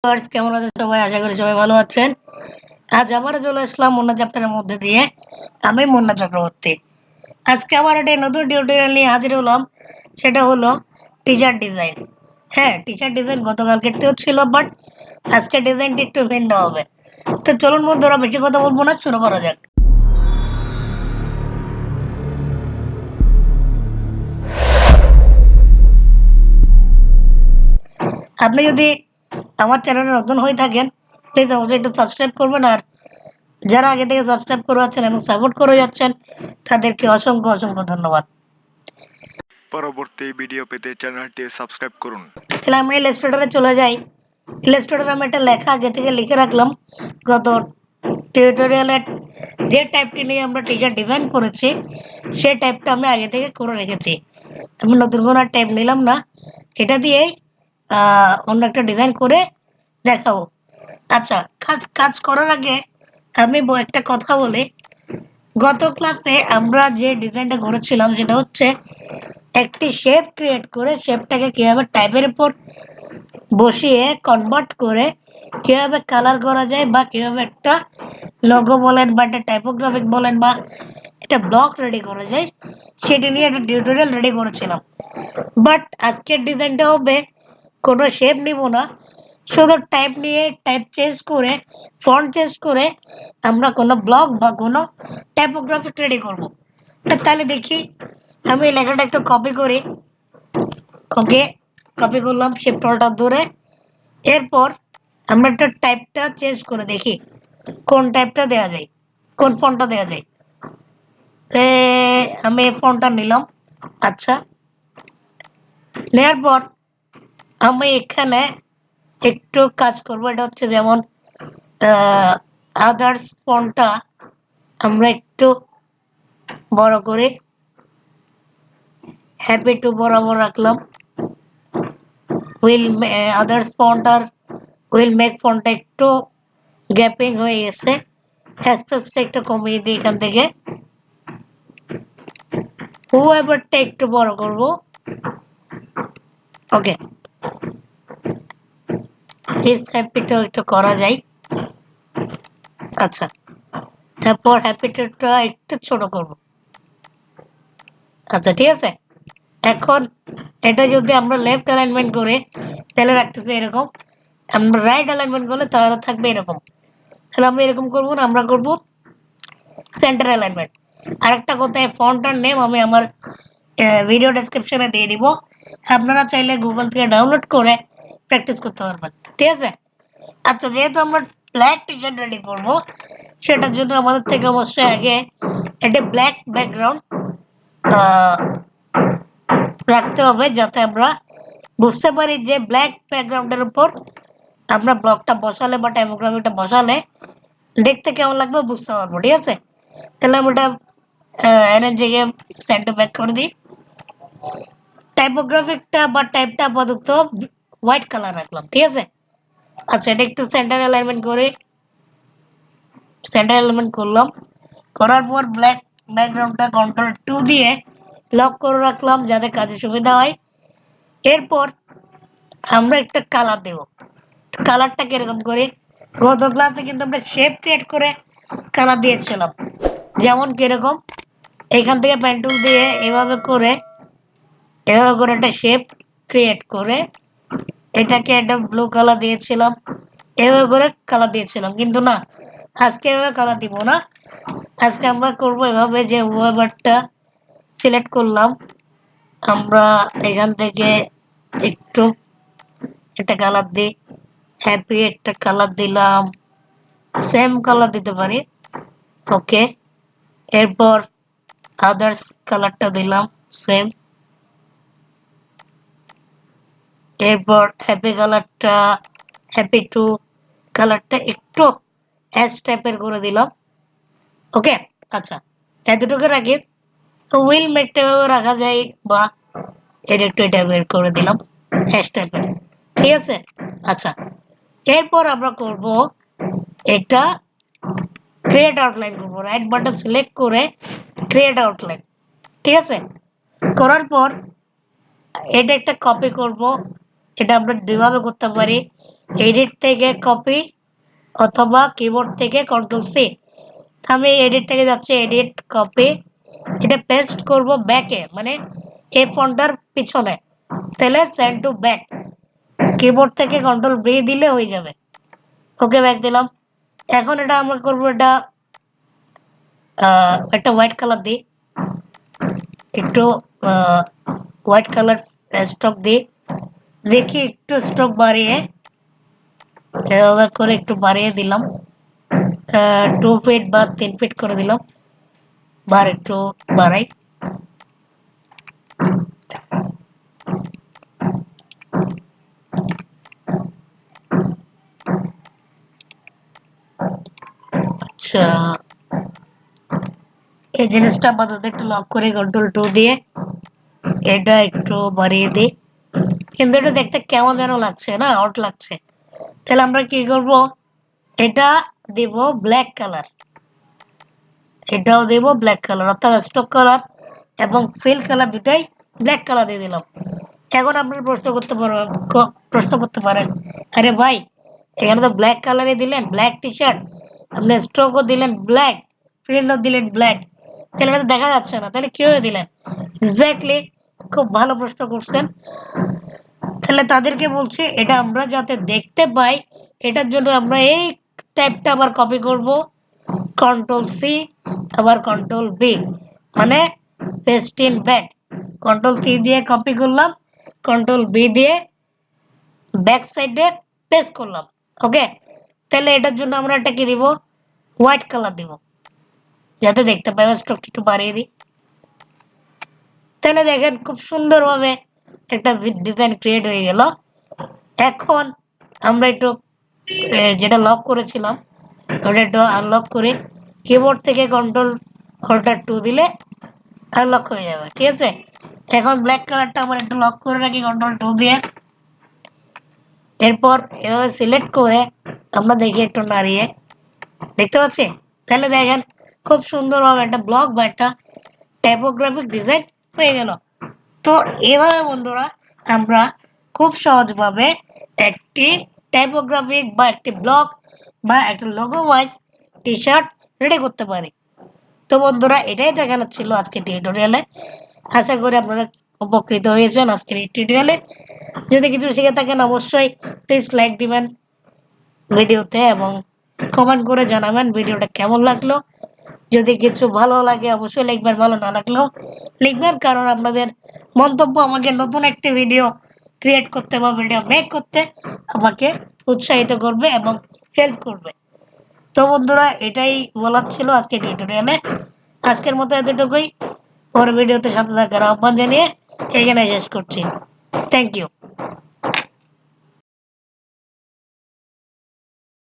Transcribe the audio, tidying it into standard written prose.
Viewers কেমন আছেন সবাই? আশা করি সবাই ভালো আছেন। আজ আবারও চলে আসলাম মুন্না চ্যাপ্টারের মধ্যে দিয়ে। আমি মুন্না চক্রবর্তী। আজকে আবার একটা নতুন টিউটোরিয়াল নিয়ে হাজির হলাম। সেটা হলো টিচার ডিজাইন। হ্যাঁ, টিচার ডিজাইন গতকালকেরটাও ছিল, বাট আজকের ডিজাইনটি একটু ভিন্ন হবে। তো চলুন বন্ধুরা, বেশি কথা বলবো না, শুরু করা যাক। আপনি যদি আমার চ্যানেলে নতুন হয়ে থাকেন, প্লিজ অবশ্যই একটু সাবস্ক্রাইব করবেন। আর যারা আগে থেকে সাবস্ক্রাইব করে আছেন এবং সাপোর্ট করে যাচ্ছেন, তাদেরকে অসংখ্য অসংখ্য ধন্যবাদ। পরবর্তী ভিডিও পেতে চ্যানেলটি সাবস্ক্রাইব করুন। তাহলে আমরা ইলাস্ট্রেটরে চলে যাই। ইলাস্ট্রেটরে আমি একটা লেখা আগে থেকে লিখে রাখলাম। গত টিউটোরিয়ালের যে টাইপটি নিয়ে আমরা টিচার ডিজাইন করেছি, সেই টাইপটা আমি আগে থেকে করে রেখেছি। আমি নতুন কোনো টাইপ নিলাম না, এটা দিয়েই অন্য একটা ডিজাইন করে দেখাবো। আচ্ছা, কাজ করার আগে আমি একটা কথা বলি। গত ক্লাসে আমরা যে ডিজাইনটা করেছিলাম সেটা হচ্ছে একটি শেপ ক্রিয়েট করে শেপটাকে কিভাবে টাইপের উপর বসিয়ে কনভার্ট করে কিভাবে কালার করা যায়, বা কিভাবে একটা লোগো বলেন বা একটা টাইপোগ্রাফিক বলেন বা একটা ব্লক রেডি করা যায়, সেটি নিয়ে একটা টিউটোরিয়াল রেডি করেছিলাম। বাট আজকের ডিজাইনটা হবে কোনো শেপ নিব না, শুধু টাইপ নিয়ে টাইপ চেঞ্জ করে ফন্ট চেঞ্জ করে আমরা কোনো ব্লক বা কোনো টাইপোগ্রাফিক রেডি করব। তাহলে দেখি, আমি লেখাটা একটু কপি করি। ওকে, কপি করলাম শিফট অল্টার ধরে। এরপর আমরা একটা টাইপটা চেঞ্জ করে দেখি কোন টাইপটা দেওয়া যায়, কোন ফন্টটা দেওয়া যায়। আমি এই ফন্টটা নিলাম। আচ্ছা, নেওয়ার পর আমি এখানে একটু কাজ করব। এটা হচ্ছে যেমন আদার্স ফন্টটা আমরা একটু বড় করে হ্যাপি টু বরাবর রাখলাম। উইল আদার্স ফন্ট আর উইল মেক ফন্টটা একটু গ্যাপিং হয়ে গেছে, স্পেসটা একটু কমিয়ে দিই এখান থেকে। হুএভারটা একটু বড় করব। ওকে, ইস হ্যাপিটাও একটু করা যায়। আচ্ছা, তারপর হ্যাপিটা একটু ছোট করব। আচ্ছা, ঠিক আছে। এখন এটা যদি আমরা লেফট অ্যালাইনমেন্ট করে তাহলে রাখতেছি এরকম, আমরা রাইট অ্যালাইনমেন্ট করলে তাহলে থাকবে এরকম। তাহলে আমরা এরকম করবো না, আমরা করব সেন্টার অ্যালাইনমেন্ট। আরেকটা কথা, ফন্টটার নেম আমি আমার ভিডিও ডেসক্রিপশনে দিয়ে দিব। আপনারা চাইলে গুগল থেকে ডাউনলোড করে প্র্যাকটিস করতে পারবেন, ঠিক আছে। আচ্ছা, যেহেতু আমরা ব্ল্যাক টি শার্ট রেডি করবো, সেটার জন্য আমাদের থেকে অবশ্যই আগে একটা ব্ল্যাক ব্যাকগ্রাউন্ড রাখতে হবে, যাতে আমরা বুঝতে পারি যে ব্ল্যাক ব্যাকগ্রাউন্ডের উপর আমরা ব্লকটা বসালে বা টাইপোগ্রাফিটা বসালে দেখতে কেমন লাগবে বুঝতে পারবো, ঠিক আছে। তাহলে আমি ওটা এনের জায়গায় সেন্টার ব্যাক করে দিই। টাইপোগ্রাফিকটা বা টাইপটা আপাতত হোয়াইট কালার রাখলাম, ঠিক আছে। আচ্ছা, এটা একটু সেন্টার অ্যালাইনমেন্ট করে সেন্টার অ্যালাইনমেন্ট করলাম। করার পর ব্ল্যাক ব্যাকগ্রাউন্ডটা Ctrl+2 দিয়ে লক করে রাখলাম যাতে কাজে সুবিধা হয়। এরপর আমরা একটা কালার দেব। কালারটা কিরকম করে, গত ক্লাসে কিন্তু আমরা শেপ ক্রিয়েট করে কালার দিয়েছিলাম। যেমন কিরকম, এখান থেকে পেন টুল দিয়ে এভাবে করে একটা শেপ ক্রিয়েট করে এটাকে একটা ব্লু কালার দিয়েছিলাম, এভাবে করে কালার দিয়েছিলাম। কিন্তু না, আজকে এভাবে কালার দিব না। আজকে আমরা করব এভাবে যে ওয়েবারটা সিলেক্ট করলাম, আমরা এখান থেকে একটু একটা কালার দিই, হ্যাপি একটা কালার দিলাম, সেম কালার দিতে পারি। ওকে, এরপর আদার্স কালারটা দিলাম সেম। এরপর হ্যাপি কালারটা, হ্যাপি টু কালারটা একটু অ্যাশ টাইপের করে দিলাম। ওকে, আচ্ছা, এতটুকু রাখি। উইল মেকটা রাখা যায়, বা এটা একটু এটা বের করে দিলাম অ্যাশ টাইপের, ঠিক আছে। আচ্ছা, এরপর আমরা করব এটা ক্রিয়েট আউটলাইন করব। রাইট বাটন সিলেক্ট করে ক্রিয়েট আউটলাইন, ঠিক আছে। করার পর এটা একটা কপি করব। এটা আমরা দুইভাবে করতে পারি, এডিট থেকে কপি অথবা কিবোর্ড থেকে কন্ট্রোল সি। আমি এডিট থেকে যাচ্ছি, এডিট কপি, এটা পেস্ট করব ব্যাকে, মানে এই ফন্টটার পিছনে, তাহলে সেন্ড টু ব্যাক। কিবোর্ড থেকে কন্ট্রোল বি দিলে হয়ে যাবে। ওকে, ব্যাক দিলাম। এখন এটা আমরা করবো, এটা একটা হোয়াইট কালার দিই, একটু হোয়াইট কালার স্ট্রোক দিই, দেখি একটু স্ট্রোক বাড়িয়ে, এভাবে করে একটু বাড়িয়ে দিলাম, 2 ফিট বা 3 ফিট করে দিলাম, বার একটু বাড়াই। আচ্ছা, এই জিনিসটা আপাতত একটু লক করে কন্ট্রোল 2 দিয়ে এটা একটু বাড়িয়ে দিই, কিন্তু এটা দেখতে কেমন যেন লাগছে না, আউট লাগছে। তাহলে আমরা কি করব, এটা দেব ব্ল্যাক কালার, এটাও দেব ব্ল্যাক কালার, অর্থাৎ স্ট্রোক কালার এবং ফিল কালার দুটাই ব্ল্যাক কালার দিয়ে দিলাম। এখন আপনারা প্রশ্ন করতে পারেন, আরে ভাই এখানে তো ব্ল্যাক কালারই দিলেন, ব্ল্যাক টি শার্ট, আপনি স্ট্রোকও দিলেন ব্ল্যাক, ফিল্ডও দিলেন ব্ল্যাক, তাহলে এটা তো দেখা যাচ্ছে না, তাহলে কিভাবে দিলেন? এক্স্যাক্টলি, খুব ভালো প্রশ্ন করছেন। তাহলে তাদেরকে বলছি, এটা আমরা যাতে দেখতে পাই, এটার জন্য আমরা এই টাইপটা আবার কপি করব, কন্ট্রোল সি আবার কন্ট্রোল বি, মানে paste in back. Control C দিয়ে কপি করলাম, কন্ট্রোল বি দিয়ে ব্যাক সাইডে পেস্ট করলাম। ওকে, তাহলে এটার জন্য আমরা একটা কি দিব, হোয়াইট কালার দিব, যাতে দেখতে পাই। স্ট্রোকটা একটু বাড়িয়ে দিই, তাহলে দেখেন খুব সুন্দরভাবে একটা ডিজাইন ক্রিয়েট হয়ে গেল। এখন আমরা একটু যেটা লক করেছিলাম ওটা একটু আনলক করে কিবোর্ড থেকে কন্ট্রোল অল্টার 2 দিলে আনলক হয়ে যাবে, ঠিক আছে। এখন ব্ল্যাক কালারটা আমরা একটু লক করে রাখি কন্ট্রোল 2 দিয়ে, এরপর এভাবে সিলেক্ট করে আমরা দেখি একটু নাড়িয়ে, দেখতে পাচ্ছি। তাহলে দেখেন খুব সুন্দরভাবে একটা ব্লক বা একটা টাইপোগ্রাফিক ডিজাইন হয়ে গেল। তো এভাবে বন্ধুরা আমরা খুব সহজভাবে একটি টাইপোগ্রাফিক বা একটি ব্লক বা একটা logo wise T shirt ready করতে পারি। তো বন্ধুরা এটাই দেখানো ছিল আজকে টিউটোরিয়ালে। আশা করি আপনারা উপকৃত হয়েছেন আজকের এই টিউটোরিয়ালে। যদি কিছু শিখে থাকেন অবশ্যই প্লিজ লাইক দিবেন ভিডিওতে এবং কমেন্ট করে জানাবেন ভিডিওটা কেমন লাগলো। যদি কিছু ভালো লাগে অবশ্যই লিখবেন, ভালো না লাগলেও লিখবেন, কারণ আপনাদের মন্তব্য আমাকে নতুন একটি ভিডিও ক্রিয়েট করতে বা ভিডিও মেক করতে আমাকে উৎসাহিত করবে এবং হেল্প করবে। তো বন্ধুরা এটাই বলার ছিল আজকে টিউটোরিয়ালে। আজকের মতো এতটুকুই, পরের ভিডিওতে সাথে থাকার আহ্বান জানিয়ে এখানে শেষ করছি। Thank you.